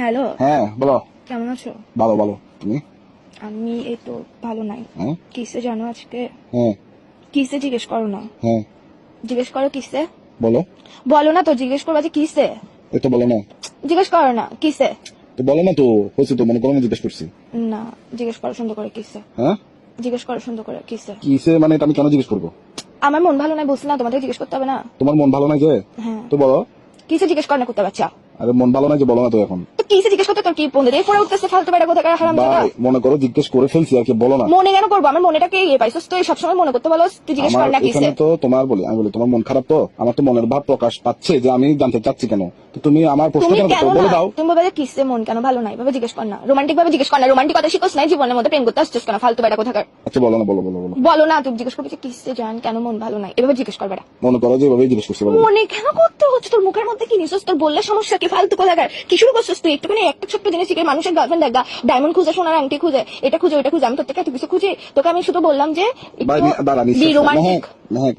Hello, হ্যাঁ বলো। কেমন আছো? ভালো ভালো, তুমি? আমি এই তো ভালো নাই। হ্যাঁ কিসে জানো আজকে? হ্যাঁ কিসে জিজ্ঞেস করো না, হ্যাঁ জিজ্ঞেস করো কিসে। বলো। বলো না তো, জিজ্ঞেস করবা যে কিসে। এই তো বলো না। জিজ্ঞেস করো না কিসে। তো বলো না তো, হয়েছে তো, মনে করো আমি জিজ্ঞেস করছি। না, জিজ্ঞেস করো সুন্দর করে কিসে। হ্যাঁ জিজ্ঞেস করো সুন্দর করে কিসে। কিসে মানে এটা আমি কেন জিজ্ঞেস করবো? আমার মন ভালো নাই বলছি না, তোমাদের জিজ্ঞেস করতে হবে না। তোমার মন ভালো নাই যে? হ্যাঁ, তো বলো। কিসে জিজ্ঞেস করো না করতে বাচ্চা। আরে মন ভালো নাই যে, বলো না তো এখন। তো কিসে জিজ্ঞেস করতে তোর কি পন্দে দিয়ে পড়ে উঠতেছে ফালতু বেটা কোথাকার হারাম দাদা। ভাই মনে করো জিজ্ঞেস করে ফেলছি আর কি, বলো না। মনে কেন করবো, আমার মনেটাকে ইয়ে পাইছিস তুই সবসময় মনে করতে বলো, তুই জিজ্ঞেস আমার কর না কিসে। এখানে তো তোমার বলি, আমি বলি তোমার মন খারাপ, তো আমার তো মনের ভাব প্রকাশ পাচ্ছে যে আমি জানতে চাচ্ছি কেন। তো তুমি আমার প্রশ্ন তুমি কেন কেন করছো? বলে না, দাও। তুমি বলবে যে কিসে মন কেন ভালো নাই, ভাবে জিজ্ঞেস কর না, রোমান্টিক ভাবে জিজ্ঞেস কর না, রোমান্টিক কথা শিখোস নাই জীবনের মধ্যে, প্রেম করতে আসছিস কেন ফালতু বেটা কোথাকার। আচ্ছা বলো না, বলো বলো বলো। বলো না, তুমি জিজ্ঞেস করবে যে কিসে জান কেন মন ভালো নাই, এভাবে জিজ্ঞেস কর বেটা। মনে করো যে এভাবেই জিজ্ঞেস করছি, বলো। মনে কেন করতে হচ্ছে, তোর মুখের মধ্যে কি নিছিস, তোর বললে সমস্যা কি ফালতু কোথাকার, কি শুরু করছিস তুই? একটুখানি একটা ছোট্ট জিনিস শিখে মানুষের গার্লফ্রেন্ড দেখা, ডায়মন্ড খুঁজে, সোনার আংটি খুঁজে, এটা খুঁজে ওইটা খুঁজে, আমি তোর থেকে এত কিছু খুঁজি, তোকে আমি শুধু বললাম যে ভাই দাঁড়া, বি নিঃশ্বাস রোমান্টিক।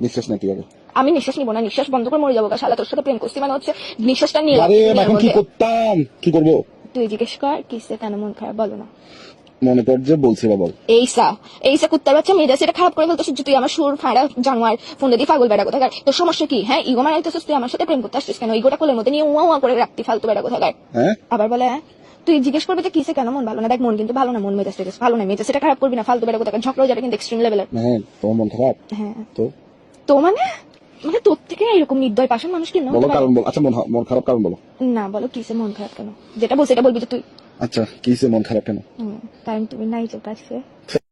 নিঃশ্বাস না, ঠিক আছে। আমি নিঃশ্বাস নিবো না, নিঃশ্বাস বন্ধ করে মরে যাবো গা, শালা তোর সাথে প্রেম করছি মানে হচ্ছে নিঃশ্বাসটা নিয়ে আরে এখন কি করতাম, কি করবো? তুই জিজ্ঞেস কর কিসে কেন মন খারাপ, বলো না। মনে কর যে বলছি বা বল। এইসা কুত্তার বাচ্চা মেয়েরা সেটা খারাপ করে ফেলতেছিস, তুই আমার সুর ফাঁড়া জানোয়ার ফোন দিয়ে পাগল বেড়া কোথাকার, তোর সমস্যা কি? হ্যাঁ, ইগো মারাইতেছিস, তুই আমার সাথে প্রেম করতে আসছিস কেন? ইগোটা কোলের মধ্যে নিয়ে উয়া উয়া করে রাখতি ফালতু বেড়া কোথাকার। হ্যাঁ আবার বলে হ্যাঁ? তুই জিজ্ঞেস করবে যে কিসে কেন মন ভালো না, দেখ মন কিন্তু ভালো না, মন মেজাজ টেজাজ ভালো না, মেজাজ সেটা খারাপ করবি না ফালতু বেড়া কোথাকার, ঝগড়া যাবে কিন্তু এক্সট্রিম লেভেলের। হ্যাঁ, তোমার মন খারাপ? হ্যাঁ তো তো মানে, মানে তোর থেকে এরকম নির্দয় পাশার মানুষ কি বলো কারণ, বল। আচ্ছা মন খারাপ কারণ বলো। না বলো কিসে মন খারাপ কেন, যেটা বলছি এটা বলবি যে তুই। আচ্ছা কিসে মন খারাপ কেন? কারণ তুমি নাই তোর কাছে।